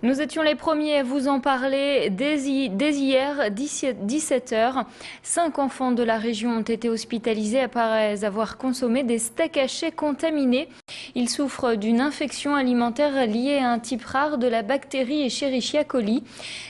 Nous étions les premiers à vous en parler dès hier, 17 h. 5 enfants de la région ont été hospitalisés après avoir consommé des steaks hachés contaminés. Ils souffrent d'une infection alimentaire liée à un type rare de la bactérie Escherichia coli.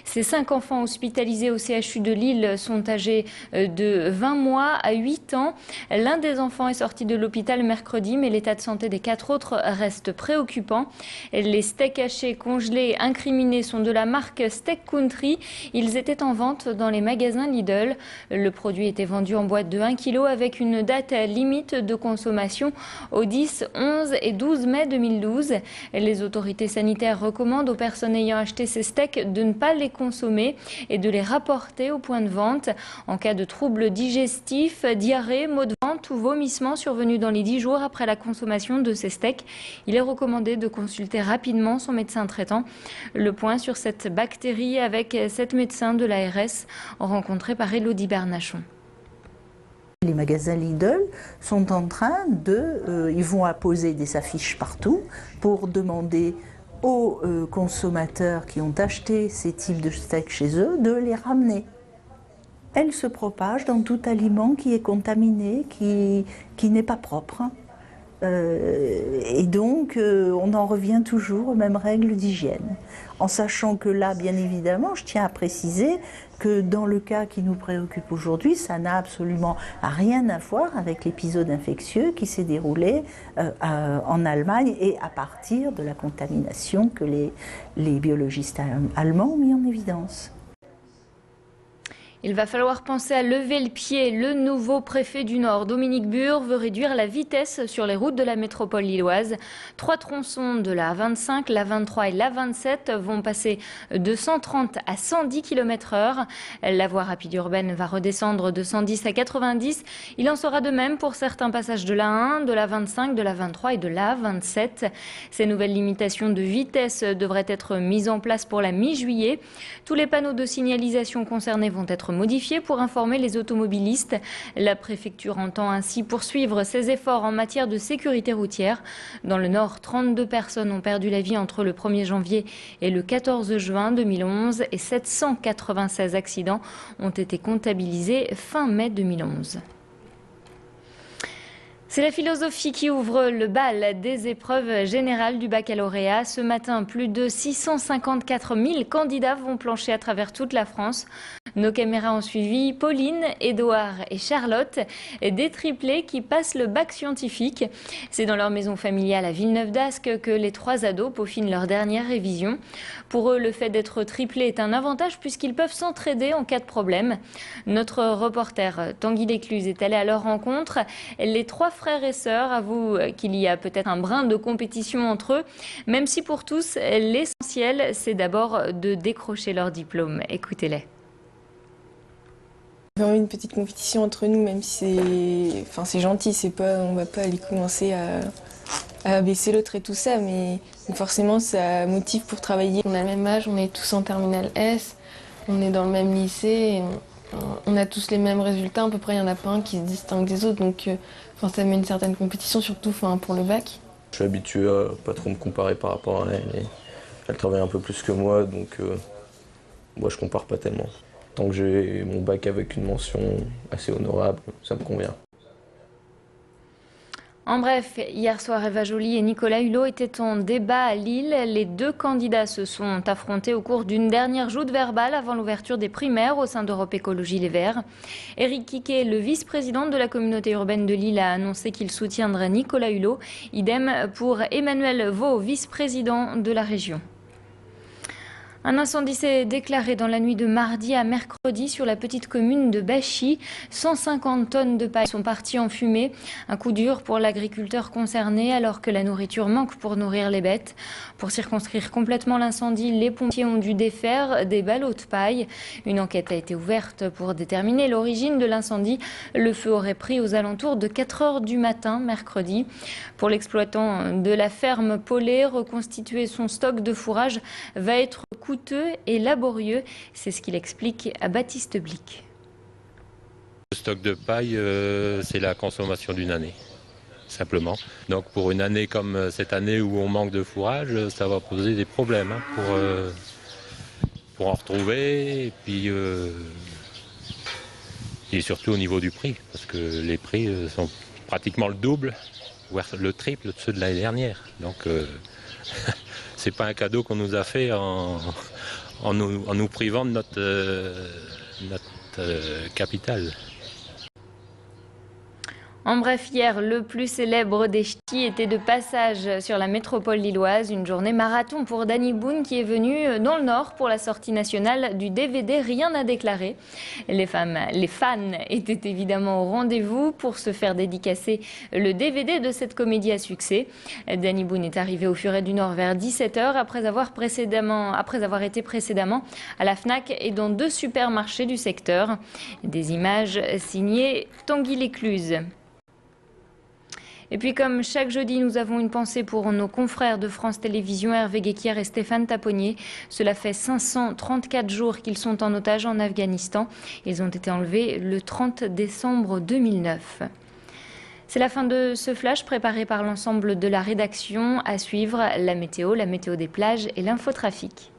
Ces 5 enfants hospitalisés au CHU de Lille sont âgés de 20 mois à 8 ans. L'un des enfants est sorti de l'hôpital mercredi, mais l'état de santé des 4 autres reste préoccupant. Les steaks hachés congelés incriminés sont de la marque Steak Country. Ils étaient en vente dans les magasins Lidl. Le produit était vendu en boîte de 1 kg avec une date limite de consommation au 10, 11 et 12 mai 2012. Les autorités sanitaires recommandent aux personnes ayant acheté ces steaks de ne pas les consommer et de les rapporter au point de vente. En cas de troubles digestifs, diarrhée, maux de ventre ou vomissements survenus dans les 10 jours après la consommation de ces steaks, il est recommandé de consulter rapidement son médecin traitant. Le point sur cette bactérie avec 7 médecins de l'ARS rencontrés par Élodie Bernachon. Les magasins Lidl sont en train ils vont apposer des affiches partout pour demander aux consommateurs qui ont acheté ces types de steaks chez eux de les ramener. Elles se propagent dans tout aliment qui est contaminé, qui n'est pas propre. Et donc, on en revient toujours aux mêmes règles d'hygiène. En sachant que là, bien évidemment, je tiens à préciser que dans le cas qui nous préoccupe aujourd'hui, ça n'a absolument rien à voir avec l'épisode infectieux qui s'est déroulé en Allemagne et à partir de la contamination que les biologistes allemands ont mis en évidence. Il va falloir penser à lever le pied. Le nouveau préfet du Nord, Dominique Bure, veut réduire la vitesse sur les routes de la métropole lilloise. 3 tronçons de la A25, la 23 et la 27 vont passer de 130 à 110 km/h. La voie rapide urbaine va redescendre de 110 à 90. Il en sera de même pour certains passages de la 1, de la 25, de la 23 et de la 27. Ces nouvelles limitations de vitesse devraient être mises en place pour la mi-juillet. Tous les panneaux de signalisation concernés vont être modifiés pour informer les automobilistes. La préfecture entend ainsi poursuivre ses efforts en matière de sécurité routière. Dans le Nord, 32 personnes ont perdu la vie entre le 1er janvier et le 14 juin 2011 et 796 accidents ont été comptabilisés fin mai 2011. C'est la philosophie qui ouvre le bal des épreuves générales du baccalauréat. Ce matin, plus de 654 000 candidats vont plancher à travers toute la France. Nos caméras ont suivi Pauline, Édouard et Charlotte, des triplés qui passent le bac scientifique. C'est dans leur maison familiale à Villeneuve-d'Ascq que les 3 ados peaufinent leur dernière révision. Pour eux, le fait d'être triplé est un avantage puisqu'ils peuvent s'entraider en cas de problème. Notre reporter Tanguy Lécluse est allé à leur rencontre. Les 3 frères et sœurs avouent qu'il y a peut-être un brin de compétition entre eux, même si pour tous, l'essentiel, c'est d'abord de décrocher leur diplôme. Écoutez-les. Vraiment une petite compétition entre nous, même si c'est gentil, on va pas aller commencer à baisser l'autre et tout ça, mais forcément ça motive pour travailler. On a le même âge, on est tous en terminale S, on est dans le même lycée, on a tous les mêmes résultats, à peu près il n'y en a pas un qui se distingue des autres, donc ça met une certaine compétition, surtout pour le bac. Je suis habitué à pas trop me comparer par rapport à elle, elle travaille un peu plus que moi, donc moi je compare pas tellement. Tant que j'ai mon bac avec une mention assez honorable, ça me convient. En bref, hier soir, Eva Joly et Nicolas Hulot étaient en débat à Lille. Les 2 candidats se sont affrontés au cours d'une dernière joute verbale avant l'ouverture des primaires au sein d'Europe Écologie Les Verts. Éric Quiquet, le vice-président de la communauté urbaine de Lille, a annoncé qu'il soutiendrait Nicolas Hulot. Idem pour Emmanuel Vaux, vice-président de la région. Un incendie s'est déclaré dans la nuit de mardi à mercredi sur la petite commune de Bachy. 150 tonnes de paille sont parties en fumée. Un coup dur pour l'agriculteur concerné alors que la nourriture manque pour nourrir les bêtes. Pour circonscrire complètement l'incendie, les pompiers ont dû défaire des ballots de paille. Une enquête a été ouverte pour déterminer l'origine de l'incendie. Le feu aurait pris aux alentours de 4 h du matin mercredi. Pour l'exploitant de la ferme Paulet, reconstituer son stock de fourrage va être coûteux et laborieux. C'est ce qu'il explique à Baptiste Blic. Le stock de paille, c'est la consommation d'une année. simplement. Donc pour une année comme cette année où on manque de fourrage, ça va poser des problèmes pour en retrouver, et surtout au niveau du prix, parce que les prix sont pratiquement le double, voire le triple de ceux de l'année dernière. Donc c'est pas un cadeau qu'on nous a fait en nous privant de notre capital. En bref, hier, le plus célèbre des ch'tis était de passage sur la métropole lilloise. Une journée marathon pour Danny Boone qui est venu dans le Nord pour la sortie nationale du DVD Rien à déclarer. Les fans étaient évidemment au rendez-vous pour se faire dédicacer le DVD de cette comédie à succès. Danny Boone est arrivé au Furet du Nord vers 17h après avoir été précédemment à la Fnac et dans 2 supermarchés du secteur. Des images signées Tanguy Lécluse. Et puis comme chaque jeudi, nous avons une pensée pour nos confrères de France Télévisions, Hervé Guéquière et Stéphane Taponnier. Cela fait 534 jours qu'ils sont en otage en Afghanistan. Ils ont été enlevés le 30 décembre 2009. C'est la fin de ce flash préparé par l'ensemble de la rédaction. À suivre la météo des plages et l'infotrafic.